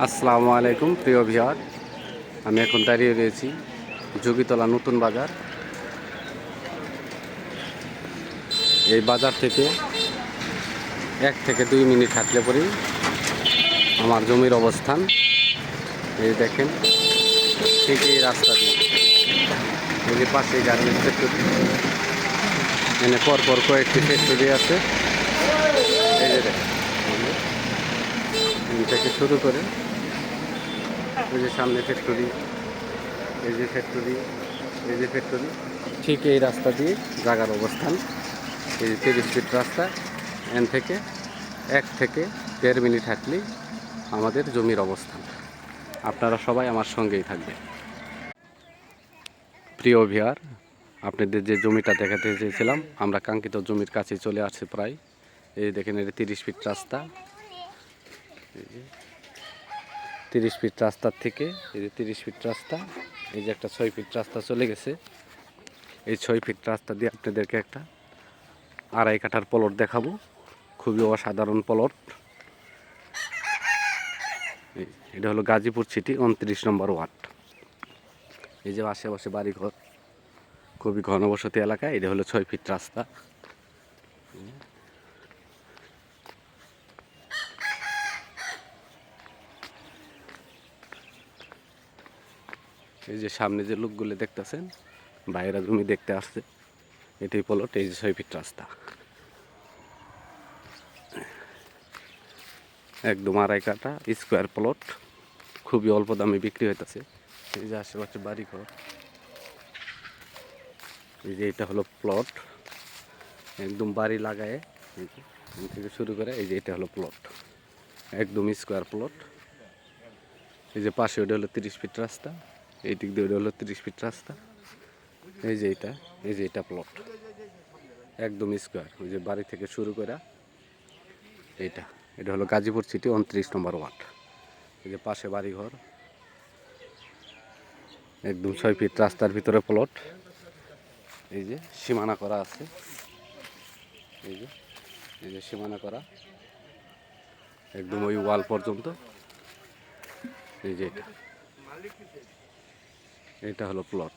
আসসালামু আলাইকুম প্রিয় ভিউয়ার, আমি এখন দাঁড়িয়ে রয়েছি যোগীতলা নতুন বাজার। এই বাজার থেকে 1 থেকে 2 মিনিট হাঁটলে পরেই আমার জমির অবস্থান। এই দেখেন, ঠিক এই রাস্তা দিয়ে, এই যে পাশে গার্মেন্টস ফ্যাক্টরি, এখানে পরপর কয়েকটি ফ্যাক্টরি আছে। এই যে দেখেন, এখান থেকে শুরু করে এই যে সামনে ফ্যাক্টরি, এই যে ফ্যাক্টরি, এই যে ফ্যাক্টরি, ঠিক এই রাস্তা দিয়ে জায়গার অবস্থান। এই যে 30 ফিট রাস্তা, এখান থেকে 1 থেকে 1.5 মিনিট হাঁটলেই আমাদের জমির অবস্থান। আপনারা সবাই আমার সঙ্গেই থাকবেন। প্রিয় ভিউয়ার, আপনাদের যে জমিটা দেখাতে চেয়েছিলাম, আমরা কাঙ্ক্ষিত জমির কাছে চলে আসছে প্রায়। এই দেখেন, এটা 30 ফিট রাস্তা। এই যে 30 ফিট রাস্তার থেকে, এই যে 30 ফিট রাস্তা, এই যে একটা 6 ফিট রাস্তা চলে গেছে। এই 6 ফিট রাস্তা দিয়ে আপনাদেরকে একটা 2.5 কাঠার প্লট দেখাবো, খুবই অসাধারণ প্লট। এটা হলো গাজীপুর সিটি 29 নম্বর ওয়ার্ড। এই যে আশেপাশে বাড়িঘর, খুবই ঘনবসতি এলাকা। এটা হলো 6 ফিট রাস্তা। এই যে সামনে যে লোকগুলো দেখতেছেন, বাইরে জমি দেখতে আসছে, এটাই প্লট। এই যে 6 ফিট রাস্তা, একদম 2.5 কাঠা স্কোয়ার প্লট, খুবই অল্প দামে বিক্রি হইতেছে। এই যে আশেপাশে বাড়িঘর, এই যে এটা হলো প্লট, একদম বাড়ি লাগায় এই থেকে শুরু করে। এই যে এটা হলো প্লট, একদম স্কোয়ার প্লট। এই যে পাশে ওটা হলো 30 ফিট রাস্তা, এই দিক দিয়ে ওটা হলো 30 ফিট রাস্তা। এই যে এটা, এই যে এটা প্লট, একদম স্কোয়ার। ওই যে বাড়ি থেকে শুরু করে এটা, এটা হলো গাজীপুর সিটি 29 নম্বর ওয়ার্ড। এই যে পাশে বাড়িঘর, একদম 6 ফিট রাস্তার ভিতরে প্লট। এই যে সীমানা করা আছে, এই যে, এই যে সীমানা করা একদম ওই ওয়াল পর্যন্ত। এই যে এটা, এটা হলো প্লট।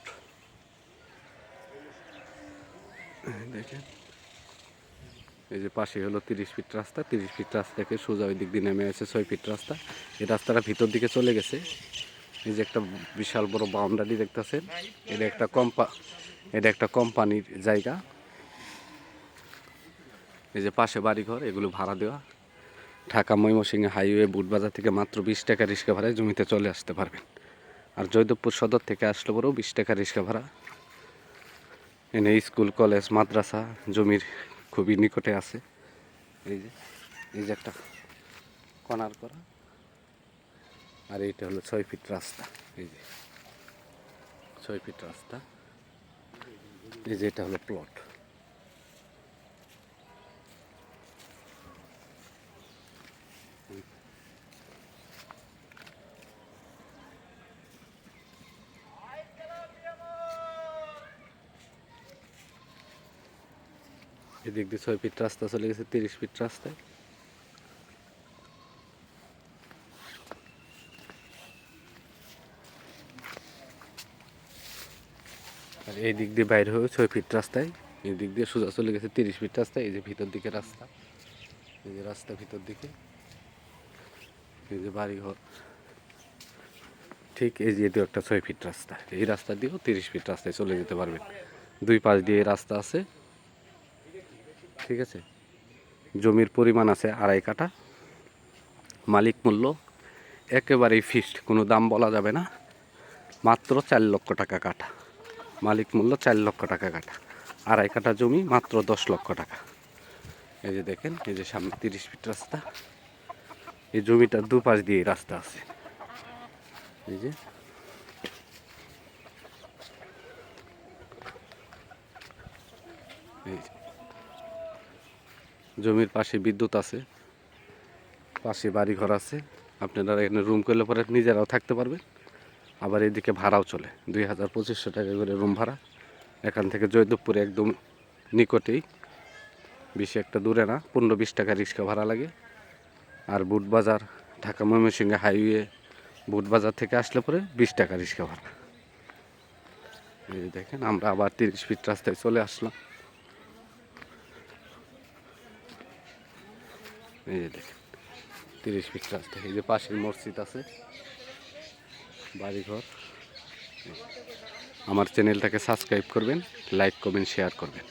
দেখেন, এই যে পাশে হলো 30 ফিট রাস্তা, 30 ফিট রাস্তা থেকে সোজা ওই দিক দিয়ে নেমে আছে 6 ফিট রাস্তা। এই রাস্তাটা ভিতর দিকে চলে গেছে। এই যে একটা বিশাল বড় বাউন্ডারি দেখতেছেন, এটা একটা কোম্পানির জায়গা। এই যে পাশে বাড়িঘর, এগুলো ভাড়া দেওয়া। ঢাকা ময়মনসিংহ হাইওয়ে বুটবাজার থেকে মাত্র 20 টাকা রিক্সা ভাড়ায় জমিতে চলে আসতে পারবেন। আর জয়দেবপুর সদর থেকে আসলে পরেও 20 টাকা রিক্সা ভাড়া। এনে স্কুল, কলেজ, মাদ্রাসা জমির খুবই নিকটে আছে। এই যে, এই যে একটা কর্নার করা, আর এইটা হলো 6 ফিট রাস্তা। এই যে 6 ফিট রাস্তা, এই যে এটা হলো প্লট। এদিক দিয়ে 6 ফিট রাস্তা চলে গেছে 30 ফিট রাস্তায়। আর এই দিক দিয়ে বাইরে হয়ে 6 ফিট রাস্তায়, এই দিক দিয়ে সোজা চলে গেছে 30 ফিট রাস্তায়। এই যে ভিতর দিকে রাস্তা, এই যে রাস্তা ভিতর দিকে, এই যে বাড়িঘর, ঠিক এই যে এটাও একটা 6 ফিট রাস্তা। এই রাস্তা দিয়েও 30 ফিট রাস্তায় চলে যেতে পারবেন। দুই পাশ দিয়ে রাস্তা আছে, ঠিক আছে। জমির পরিমাণ আছে 2.5 কাঠা। মালিক মূল্য একেবারেই ফিক্সড, কোনো দাম বলা যাবে না, মাত্র 4 লক্ষ টাকা কাঠা। মালিক মূল্য 4 লক্ষ টাকা কাঠা। 2.5 কাঠা জমি মাত্র 10 লক্ষ টাকা। এই যে দেখেন, এই যে সামনে 30 ফিট রাস্তা, এই জমিটার দুপাশ দিয়ে রাস্তা আছে। এই যে, এই যে জমির পাশে বিদ্যুৎ আছে, পাশে বাড়িঘর আছে। আপনারা এখানে রুম করলে পরে নিজেরাও থাকতে পারবেন। আবার এদিকে ভাড়াও চলে, 2,000-2,500 টাকা করে রুম ভাড়া। এখান থেকে জয়দেবপুরে একদম নিকটেই, বেশি একটা দূরে না, 15-20 টাকা রিক্সা ভাড়া লাগে। আর বুটবাজার ঢাকা ময়মনসিংহ হাইওয়ে বুটবাজার থেকে আসলে পরে 20 টাকা রিক্সা ভাড়া। এই যে দেখেন আমরা আবার 30 ফিট রাস্তায় চলে আসলাম। এই যে দেখেন 30 ফিট রাস্তা, এই যে পাশের মসজিদ আছে, বাড়িঘর। আমার চ্যানেলটাকে সাবস্ক্রাইব করবেন, লাইক করবেন, শেয়ার করবেন।